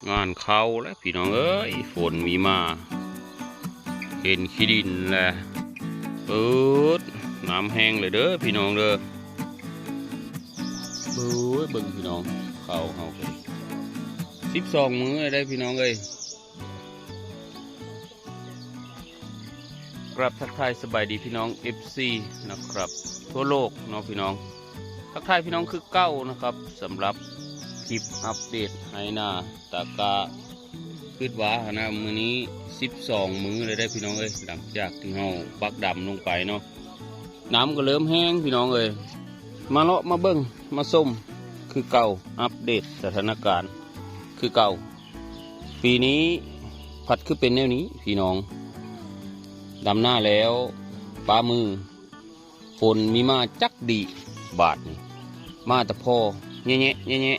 งานเข้าแล้วพี่น้องเอ้ยฝนมีมาเห็นขี้ดินแหละน้ำแห้งเลยเด้อพี่น้องเด้อเบิ่งพี่น้องเข้าไป12 มื้อได้พี่น้องเอ้ยกราบทักทายสบายดีพี่น้อง FC นะครับทั่วโลกเนาะพี่น้องทักทายพี่น้องคือเก้านะครับสำหรับคลิปอัปเดตให้หน้าตากาพืชหวานะมื้อนี้12 มื้อเลยได้พี่น้องเอ้ยหลังจากที่เฮาปักดำลงไปเนาะน้ำก็เริ่มแห้งพี่น้องเอ้ยมาเลาะมาเบิ่งมาส้มคือเก่าอัปเดตสถานการณ์คือเก่าปีนี้ผัดคือเป็นแนวนี้พี่น้องดำหน้าแล้วปลามือฝนมีมาจักดีบาทนี่มาแต่พอแง่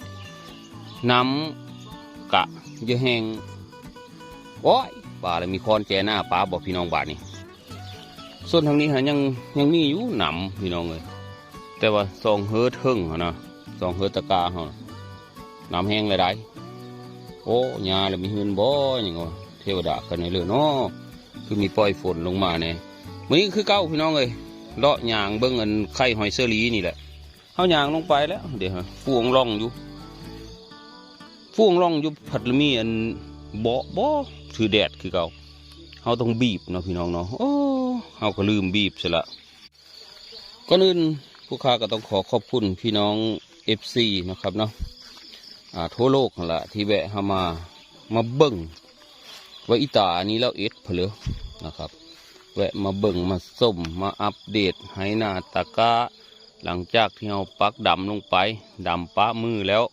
น้ำกะเยอะแห้งโอ้ยปลาเลยมีคอนแจหน้าปลาบอกพี่น้องบาทนี่ส่วนทางนี้ยังมีอยู่หนำพี่น้องเลยแต่ว่าซองเฮือเทิงนะซองเฮือตะกาเหรอน้ำแห้งเลยได้โอ้ยาเลยมีเฮือนบ่อย่างเงี้ยเทวดากันในเรื่องเนาะคือมีปล่อยฝนลงมาเนี่ยมื้อนี้คือเก้าพี่น้องเลยเลาะยางเบิ้งเงินไข่หอยเซอรีนี่แหละเขายางลงไปแล้วเดี๋ยวฟูงร่องอยู่ผัดละมีอันบ่ถือแดดคือเก่าเขาต้องบีบเนาะพี่น้องเนาะโอ้เขาก็ลืมบีบเสียละก่อนอื่นผู้ค้าก็ต้องขอขอบคุณพี่น้อง FC นะครับเนาะทั่วโลกนั่นแหละที่แวะเข้ามาเบิ่งว่าอีตานี้แล้วเอ็ดเพลือนะครับแวะมาเบิ่งมาส้มมาอัปเดตให้หน้าตากาหลังจากที่เราปักดำลงไปดำปะมือแล้ว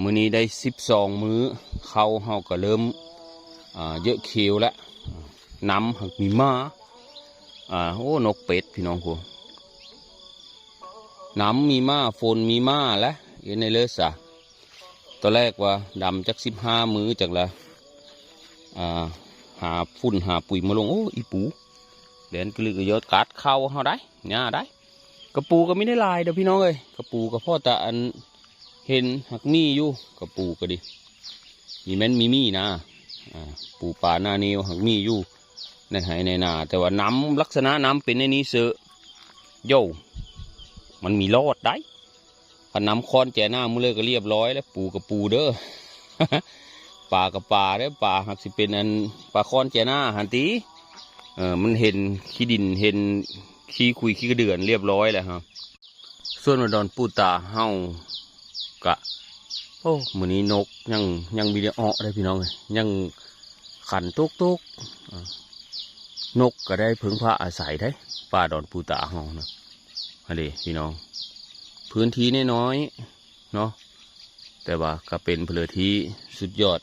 มื้อนี้ได้12 มื้อเข้าเฮาก็เริ่มเยอะเขียวแล้วน้ำหักมีมาโอ้นกเป็ดพี่น้องกูน้ำมีมาฝนมีมาแล้วเอ็นในเลือสะตอนแรกว่าดำจัก15 มื้อจากละหาฝุ่นหาปุ๋ยมาลงโอ้อีปูเด่นกลือเยอะกัดเข้าเขาได้เนี่ยได้กระปูก็ไม่ได้ลายเด้อพี่น้องเอ้ยกระปูก็พ่อตาอันเห็นหักมีอยู่กระปูก็ดิมีแม่นมีนะปูป่าหน้าเนียวหักมีอยู่ในไหในนาแต่ว่าน้ำลักษณะน้ำเป็นในนี้เสือโย่มันมีรอดได้พอน้ำคอนแจหน้ามือเลยก็เรียบร้อยแล้วปูกับปูเด้อ ป่ากับป่าได้ป่าหักสิเป็นอันป่าคอนแจหน้าหันตีมันเห็นขี้ดินเห็นขี้คุยขี้กระเดือนเรียบร้อยแล้วครับส่วนดอนปูตาเฮากะโอ้มื้อนี้นกยังมีเดียได้พี่น้องเลยยังขันตุกนกก็ได้พึ่งพาอาศัยได้ป่าดอนปูตาเฮานะอะไรพี่น้องพื้นที่น้อยเนาะแต่ว่าก็เป็นพื้นที่สุดยอด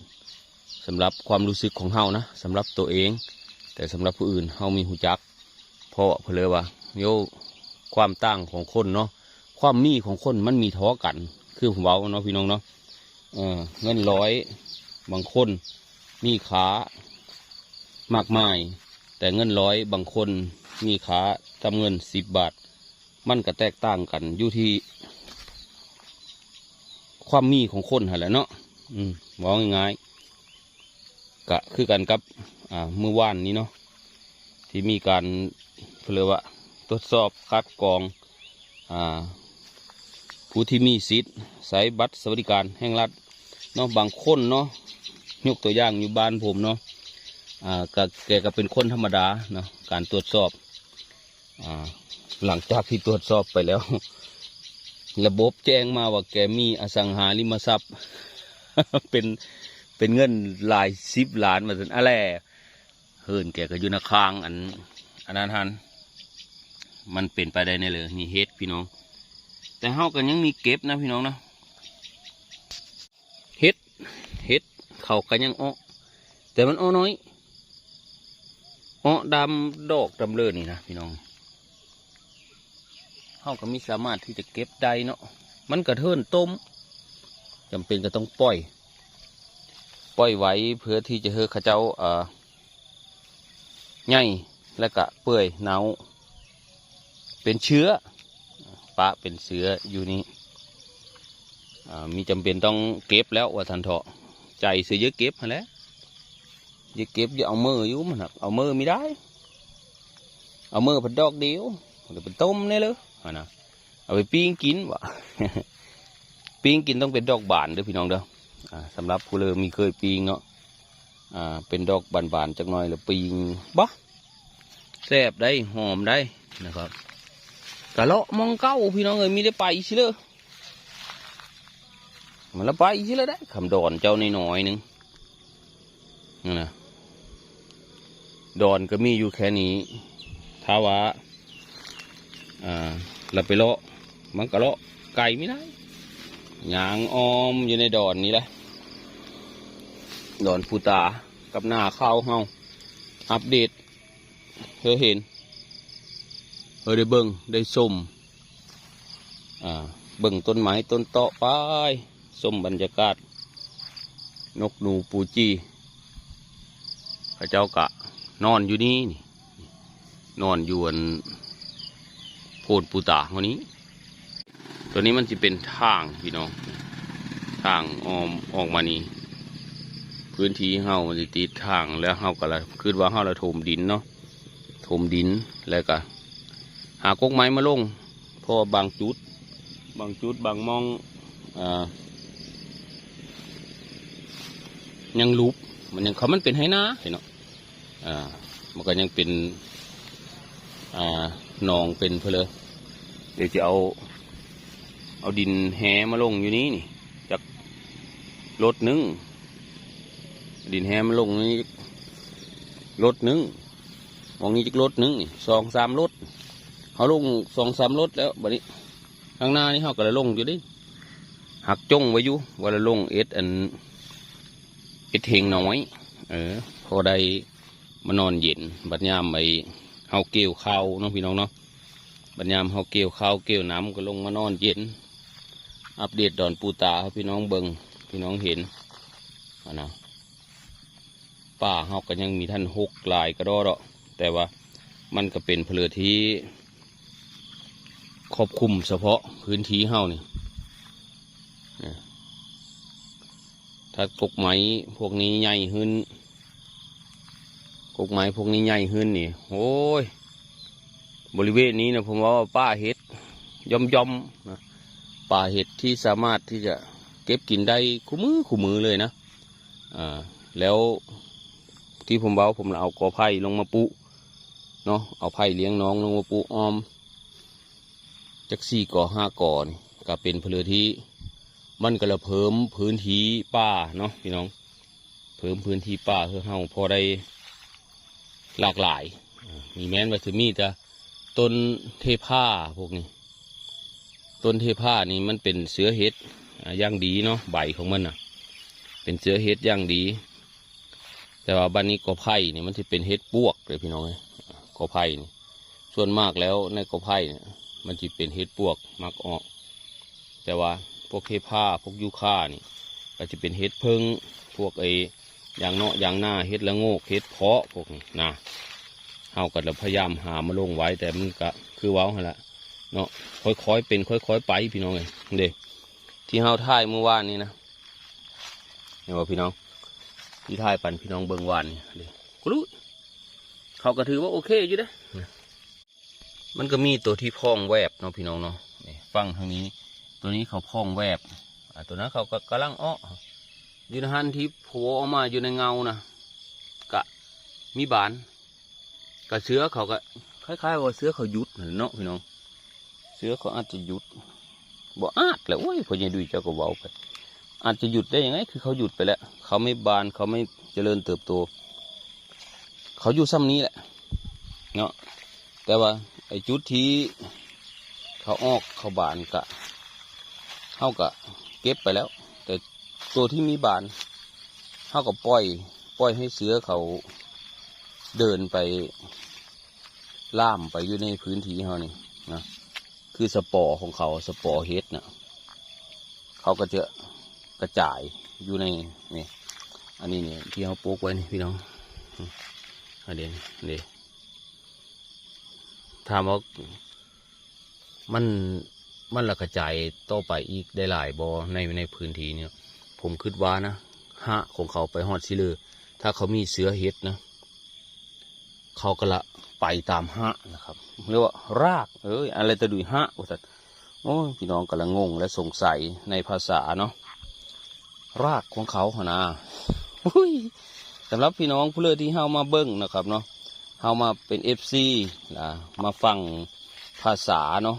สำหรับความรู้สึกของเฮานะสำหรับตัวเองแต่สำหรับผู้อื่นเฮามีหูจักเพราะเพลอว่าโยความต่างของคนเนาะความมีของคนมันมีท้อกันคือผมเว้าเนาะพี่น้องเนาะเงิน100บางคนมีขามากมายแต่เงิน100บางคนมีขาทำเงิน10 บาทมันก็แตกต่างกันอยู่ที่ความมีของคนหั่นแหละเนาะบอกง่ายๆก็คือกันกับเมื่อวานนี้เนาะที่มีการเรียกว่าตรวจสอบคัดกรองผู้ที่มีสิทธิ์ใช้บัตรสวัสดิการแห่งรัฐเนาะบางคนเนาะยกตัวอย่างอยู่บ้านผมเนาะแกก็เป็นคนธรรมดาเนาะการตรวจสอบหลังจากที่ตรวจสอบไปแล้วระบบแจ้งมาว่าแกมีอสังหาริมทรัพย์ เป็นเงินหลาย10 ล้านมาถึงอะไรเฮิร์นแกก็อยู่ในคางอันนั้นฮันมันเป็นไปได้แน่เลยนี่เฮ็ดพี่น้องแต่เฮากันยังมีเก็บนะพี่น้องนะเฮ็ดเขากันยังอ้อแต่มันอ้อน้อยอ้อดำดอกดำเลิศนี่นะพี่น้องเฮาก็มีสามารถที่จะเก็บได้เนาะมันกระเทินต้มจำเป็นก็ต้องปล่อยไว้เพื่อที่จะให้ข้าเจ้าใหญ่และกะเปื่อยเน่าเป็นเชื้อปะเป็นเชื้ออยู่นี่มีจำเป็นต้องเก็บแล้วว่าทันเถาะ ใจเสือเยอะเก็บมาแล้วเยอะเก็บอย่าเอามืออยู่มันหักเอามือไม่ได้เอามือผัดดอกเดียวเดี๋ยวเป็นต้มเนี่ยเลยนะเอาไปปิ้งกินวะ ปิ้งกินต้องเป็นดอกบานเด้อพี่น้องเด้อสำหรับผู้เริ่มมีเคยปิ้งเนาะเป็นดอกบานๆจักหน่อยแล้วปิ้งบ๊ะแซ่บได้หอมได้นะครับกะเลาะมองเก้าพี่น้องเอ้ยมีได้ไปสิเลยมันละไปสิเลยได้คำดอนเจ้าในหน่อยหนึ่งนั่นนะดอนก็มีอยู่แค่นี้ท้าว่าเราไปเลาะมันก็เลาะไก่ไม่ได้ยางออมอยู่ในดอนนี้แหละดอนปูตากับหน้าข้าวเฮาอัปเดตเธอเห็นได้เบิ่งได้ส้มเบิ่งต้นไม้ต้นเตาะไปส้มบรรยากาศนกหนูปูจีข้าเจ้ากะนอนอยู่นี่นอนอยู่บนโพนปูตาคนนี้ตัวนี้มันจะเป็นทางพี่น้องทางออกมานี่พื้นที่เฮามันจะติดทางแล้วเฮาก็ละคือว่าเฮาละถมดินเนาะถมดินแล้วก็หากกไม้มาลงเพราะบางจุดบางมองยังลุบมันยังมันเป็นไหนาเห็นเนาะมันก็ยังเป็นหนองเป็นเพลอเดี๋ยวจะเอาดินแหมาลงอยู่นี้นี่จากรถนึงดินแหมาลงนี่รถนึงมองนี้จากรถนึงนี่2-3 รถเขาลง2-3 รถแล้วบัดนี้ข้างหน้านี่เขาก็เลยลงอยู่ดิหักจ้งไว้อยู่ว่าละลงเฮงน้อยพอได้มานอนเย็นบัดยามไปเฮาเกี่ยวข้าวน้องพี่น้องเนาะบัดยามเฮาเกี่ยวข้าวเกี่ยวน้ำก็ลงมานอนเย็นอัปเดตดอนปูตาให้พี่น้องเบิ่งพี่น้องเห็นนะป่าเฮาก็ยังมีท่าน6 ลายกระโดดแต่ว่ามันก็เป็นเพลือที่ครอบคลุมเฉพาะพื้นที่เฮานี่ถ้ากกไม้พวกนี้ใหญ่ขึ้นกกไม้พวกนี้ใหญ่ขึ้นนี่โอ้ยบริเวณนี้นะผมว่าป่าเห็ดย่อมนะป่าเห็ดที่สามารถที่จะเก็บกินได้คู่มือเลยนะแล้วที่ผมบอกผมเอากอไผ่ลงมาปุเนาะเอาไผ่เลี้ยงน้องลงมาปุอ้อมจาก4 กอ 5 กอนี่ก็เป็นเพลือที่มันก็ละเพิ่มพื้นที่ป่าเนาะพี่น้องเพิ่มพื้นที่ป่าเพื่อเฮาพอได้หลากหลายมีแม้นว่าจะมีแต่ต้นเทผ้าพวกนี้ต้นเทผ้านี่มันเป็นเสือเห็ดอย่างดีเนาะใบของมันเป็นเสือเห็ดอย่างดี แต่ว่าบ้านนี้กอไผ่เนี่ยมันจะเป็นเห็ดปวกเลยพี่น้องกอไผ่นี่ส่วนมากแล้วในกอไผ่เนี่ยมันจะเป็นเห็ดปวกมักออกแต่ว่าพวกเทผ้าพวกยูคานี่ก็จะเป็นเห็ดเพิงพวกอย่างเนาะอย่างหน้าเห็ดละโงกเห็ดเพาะพวกนี้นะเฮาก็จะพยายามหามาลงไว้แต่มันก็คือว้าวหั่นละเนาะค่อยๆเป็นค่อยๆไปพี่น้องเลยเด็กที่เฮาถ่ายเมื่อวานนี้นะเห็นว่าพี่น้องที่ถ่ายปันพี่น้องเบิ่งวานนี่เด็กกูรู้เขาก็ถือว่าโอเคอยู่เด้มันก็มีตัวที่พองแวบเนาะพี่น้องเนาะฟังทางนี้ตัวนี้เขาพองแวบตัวนั้นเขาก็กำลังอ้ออยู่ในหันที่โผล่ออกมาอยู่ในเงานะกะมีบานกะเสือเขาก็คล้ายๆว่าเสือเขาหยุดเนาะพี่น้องเสือเขาอาจจะหยุดบ่อาจแหละโอ้ยพอยังดูเจ้าก็เบาไปอาจจะหยุดได้ยังไงคือเขาหยุดไปแล้วเขาไม่บานเขาไม่เจริญเติบโตเขาอยู่ซ้ำนี้แหละเนาะแต่ว่าไอ้จุดที่เขาออกเขาบานกะเขากะเก็บไปแล้วแต่ตัวที่มีบานเขาก็ปล่อยให้เสือเขาเดินไปล่ามไปอยู่ในพื้นที่เขานี่นะคือสปอร์ของเขาสปอร์เฮดนะเขาก็จะกระจายอยู่ในนี่อันนี้เนี่ยที่เขาปลูกไว้นี่พี่น้องเดี๋ยวถามว่ามันละกระจายต่อไปอีกได้หลายบ่ในพื้นที่เนี่ยผมคิดว่านะ หะของเขาไปฮอดซิเลอถ้าเขามีเสือเห็ดนะเขาก็ละไปตามหะนะครับเรียกว่ารากอะไรตะดุยหะว่าสัตว์โอ้พี่น้องกำลังงงและสงสัยในภาษาเนาะรากของเขาหนาสำหรับพี่น้องผู้เลือที่เฮามาเบิ้งนะครับเนาะเฮามาเป็นFCมาฟังภาษาเนาะ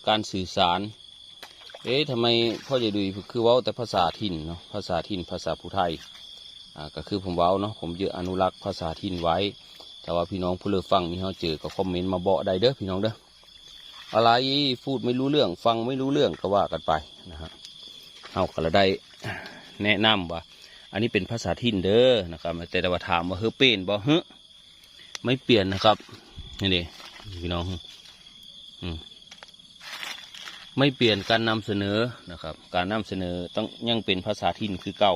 การสื่อสารทำไมพ่อใหญ่ดุยคือเว้าแต่ภาษาถิ่นเนาะภาษาถิ่นภาษาผู้ไทยก็คือผมเว้าเนาะผมเยอะอนุรักษ์ภาษาถิ่นไว้แต่ว่าพี่น้องผู้เลือฟังมีเฮาเจอก็คอมเมนต์มาบอกได้เด้อพี่น้องเด้ออะไรพูดไม่รู้เรื่องฟังไม่รู้เรื่องก็ว่ากันไปนะฮะเฮาก็ได้แนะนำว่าอันนี้เป็นภาษาถิ่นเด้อนะครับแต่ว่าถามว่าเป็นบ่ไม่เปลี่ยนนะครับนี่ดิพี่น้องไม่เปลี่ยนการนำเสนอนะครับการนำเสนอต้องยังเป็นภาษาถิ่นคือเก่า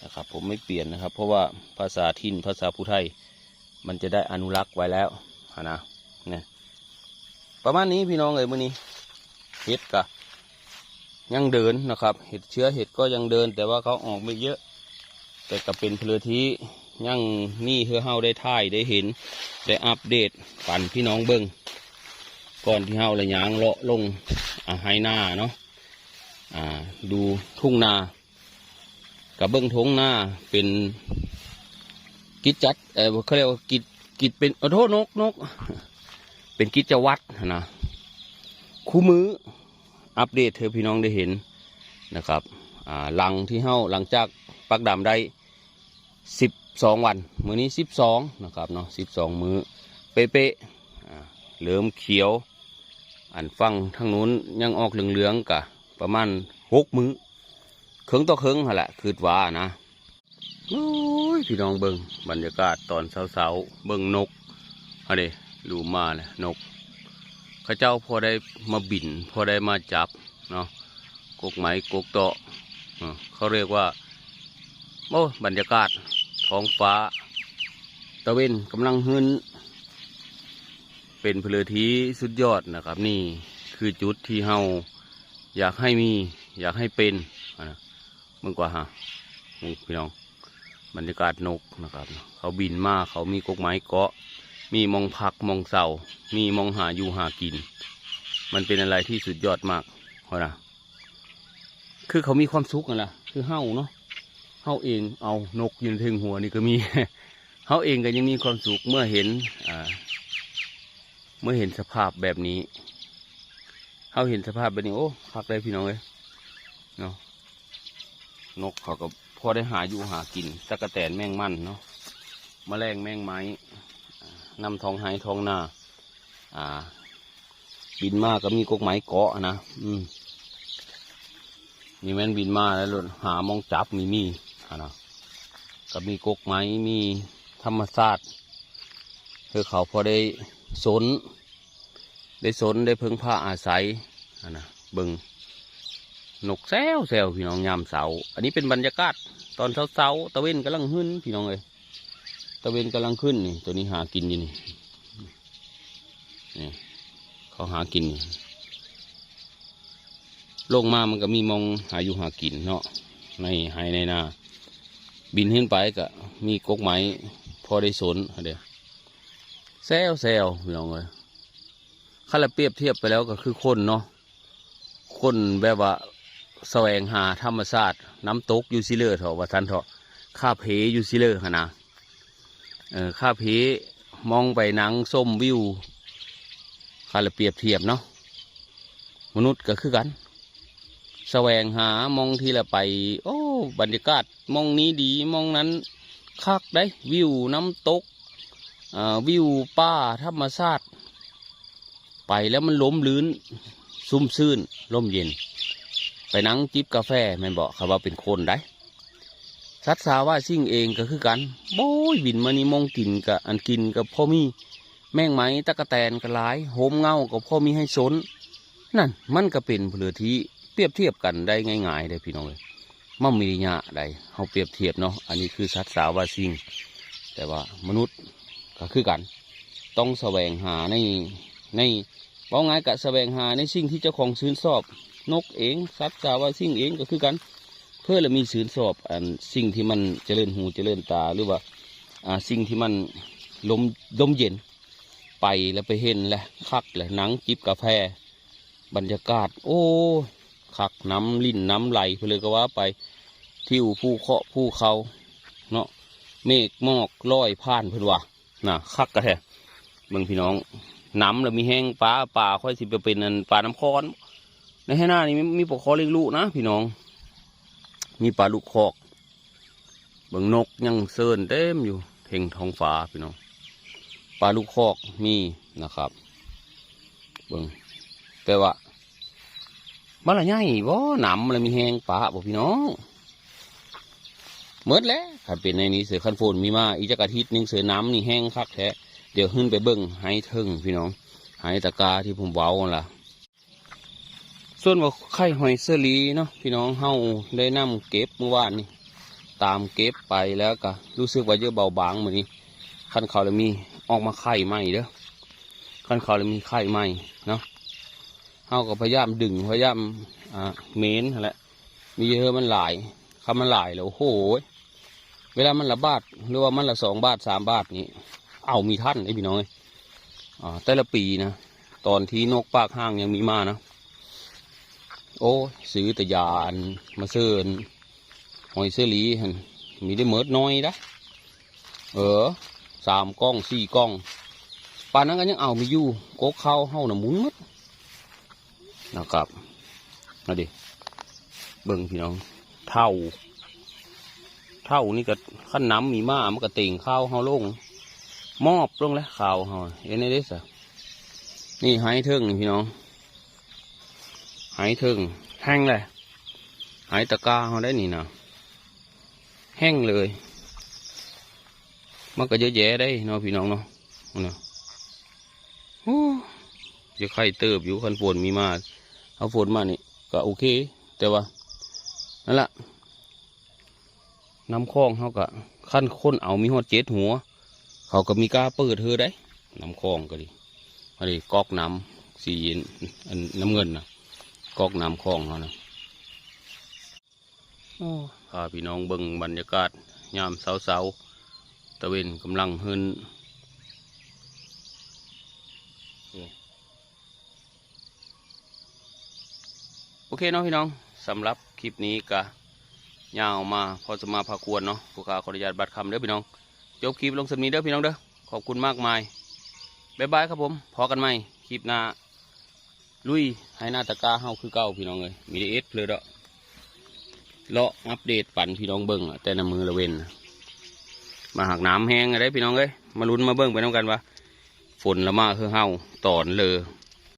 นะครับผมไม่เปลี่ยนนะครับเพราะว่าภาษาถิ่นภาษาผู้ไทยมันจะได้อนุรักษ์ไว้แล้วนะประมาณนี้พี่น้องมื้อนี้เห็ดกะยังเดินนะครับเห็ดเชื้อเห็ดก็ยังเดินแต่ว่าเขาออกไม่เยอะแต่ก็เป็นเพลที่ยังนี่เพื่อเฮาได้ถ่ายได้เห็นได้อัปเดตปั่นพี่น้องเบิ้งก่อนที่เฮาเลยยางเลาะลงไฮนาเนาะดูทุ่งนากับเบิ้งทงนาเป็นกิจจัดเขาเรียกว่ากิจเป็นโทษนกเป็นกิจวัตรนะคู่มืออัปเดตเธอพี่น้องได้เห็นนะครับหลังที่เฮาหลังจากปักดำได้12 วันมื้อนี้12นะครับเนาะ12 มื้อเป๊ะเหลือมเขียวอันฟังทางนู้นยังออกเหลืองๆกะประมาณ6 มื้อเครื่องต่อเครื่องหั่นแหละคือว่านะโอ้ยพี่น้องเบิ่งบรรยากาศตอนเช้าๆเบิ่งนกอะไรดูมาเลยนกข้าเจ้าพอได้มาบินพอได้มาจับเนาะกกไหมกกเตาะเขาเรียกว่าโอ้บรรยากาศท้องฟ้าตะเวนกำลังหึ้นเป็นเพลทีสุดยอดนะครับนี่คือจุดที่เฮาอยากให้มีอยากให้เป็นเมื่อกว่าพี่น้องบรรยากาศนกนะครับเขาบินมาเขามีกกไม้เกาะมีมองพักมองเสามีมองหาอยู่หากินมันเป็นอะไรที่สุดยอดมากคือเขามีความสุขกันล่ะคือเฮาเนาะเฮาเองเอานกยืนถึงหัวนี่ก็มี เฮาเองก็ยังมีความสุขเมื่อเห็นสภาพแบบนี้เฮาเห็นสภาพแบบนี้โอ้พักได้พี่น้องเลยเนาะนกเขาก็พอได้หาอยู่หากินตะกะแตนแมงมันเนาะแมลงแมงไม้นำทองหายทองนาบินมาก็มีกกไม้เกาะนะมีแม่นบินมาแล้วหามองจับมีนะก็มีกกไม้มีธรรมชาติคือเขาพอได้สนได้เพิ่งผ้าอาศัยนะเบิ่งนกแซวพี่น้องยามเสาอันนี้เป็นบรรยากาศตอนเช้าตะเวนกำลังขึ้นพี่น้องเลยตะเวนกำลังขึ้นนี่ตัวนี้หากินอยู่นี่เขาหากินลงมามันก็มีมองหาอยู่หากินเนาะในไฮในนาบินขึ้นไปก็มีกกไม้พอได้สนเดี๋ยวแซวพี่น้องเลยถ้าเราเปรียบเทียบไปแล้วก็คือคนเนาะคนแบบว่าแสวงหาธรรมชาติน้ำตกอยู่ซิเลอร์เถอะว่าท่านเถอะข้าเพอยู่ซิเลอร์นะข้าเพมองไปหนังส้มวิวถ้าเราเปรียบเทียบเนาะมนุษย์ก็คือกันแสวงหามองที่ละไปโอ้บรรยากาศมองนี้ดีมองนั้นคักได้วิวน้ำตกวิวป่าธรรมชาติไปแล้วมันล้มลื่นซุ่มซื่นร่มเย็นไปนั่งจิบกาแฟแม่นบอกเขาว่าเป็นคนได้สัตว์สาว่าสิ่งเองก็คือกันโบ้ยบินมานี่มองกินกับอันกินกับพ่อมีแมงไหมตะกะแตนกระไรโหมเงากับพ่อมีให้สนนั่นมันก็เป็นเพลือที่เปรียบเทียบกันได้ง่ายๆเลยพี่น้องเลยมั่มีญาใดเขาเปรียบเทียบเนาะอันนี้คือสัตว์สาว่าสิ่งแต่ว่ามนุษย์ก็คือกันต้องแสวงหาในว่าไงกะแสวงหาในสิ่งที่เจ้าของชื่นชอบนกเองสัตว์สาว่าสิ่งเองก็คือกัน เพื่อละมีสื่นสอบอันสิ่งที่มันเจริญหูเจริญตาหรือว่าสิ่งที่มันลมเย็นไปแล้วไปเห็นแหละคักแหละหนังจิบกาแฟบรรยากาศโอ้คักน้ำลิ่นน้ำไหลเพลยก็ว่าไปทิวภูเขาภูเขาเนาะเมฆหมอกลอยผ่านเพื่อนว่าน่ะคักกระแทกเมืองพี่น้องน้ำแล้วมีแห้งป่าค่อยสิไปเป็นอันป่าน้ำคอนในให้หน้านี่มีปลาคอเลี้ยงลูกนะพี่น้องมีปลาลูกคอกเบิ่งนกยังเซินเต็มอยู่เพ่งท้องฟ้าพี่น้องปลาลูกคอกมีนะครับเบิ่งแต่ว่ามันละใหญ่บ่หนำมันมีแห้งปลาบ่พี่น้องเมื่อแล้วถ้าเป็นในนี้เสือคันโฟนมีมาอีกจักอาทิตย์นึงเสือน้ำนี่แห้งคักแท้เดี๋ยวขึ้นไปเบิ่งไห้เทิงพี่น้องไห้ตะกาที่ผมเว้าล่ะส่วนว่าไข่หอยเสลีเนาะพี่น้องเฮาได้นำเก็บเมื่อวานนี่ตามเก็บไปแล้วก็รู้สึกว่าเยอะเบาบางเหมือนนี้คันเขาเลยมีออกมาไข่ใหม่เด้อคันเขาเลยมีไข่ใหม่เนาะเฮาก็พยายามดึงพยายามเม้นแหละมีเยอะมันหลายคำมันหลายแล้วโอ้โหเวลามันละบาทหรือว่ามันละ2 บาท 3 บาทนี้เอามีท่านไอ้พี่น้องแต่ละปีนะตอนที่นกปากห้างยังมีมานะโอ้ซื้อแต่ยาอันมาเซิร์นหอยเสลีมีได้เมิดน้อยนะ3 กล้อง 4 กล้องป่านนั้นก็ยังเอามีอยู่โกกเข้าเฮาหน่ะหมุนมัดนะครับมาดิเบิ่งพี่น้องเท่านี่ก็ขั้นน้ำมีมามันก็เต่งข้าวเฮาลงมอบลงแล้วข่าวเฮาเอ็นเดสนี่หายเทิงพี่น้องหายเทิงแห้งเลยหายตะกาเฮาได้นี่นะแห้งเลยมันก็เยอะแยะได้เนาะพี่น้องเนาะโอ้จะไข่เติบอยู่คันฝนมีมาเอาฝนมานี่ก็โอเคแต่ว่านั่นแหละน้ำคลองเขาก็ขั้นค้นเอามีหอด7 หัวเขาก็มีกาเปิดเธอได้น้ำคลองก็ดีอะไรก๊อกน้ำสีน้ำเงินนะก๊อกน้ำคลองเขานะพาพี่น้องเบิ่งบรรยากาศยามเช้าตะเวนกำลังเฮินโอเคเนาะพี่น้องสำหรับคลิปนี้ก็ยาวมาพอจะมาพาควรเนาะผู้ค้าขออนุญาตบัตรคำเด้อพี่น้องจบคลิปลงสำนีเด้อพี่น้องเด้อขอบคุณมากมายบ๊ายบายครับผมพอกันไหมคลิปหน้าลุยให้หน้าตะกาเฮาคือเก่าพี่น้องเลยมีได้เลยเด้อเลาะอัปเดตปั่นพี่น้องเบิ้งแต่น้ำมือละเว้นมาหักน้ำแห้งอะไรพี่น้องเลยมาลุ้นมาเบิ้งไปน้องกันว่าฝนละมาคือเฮาตอนเลย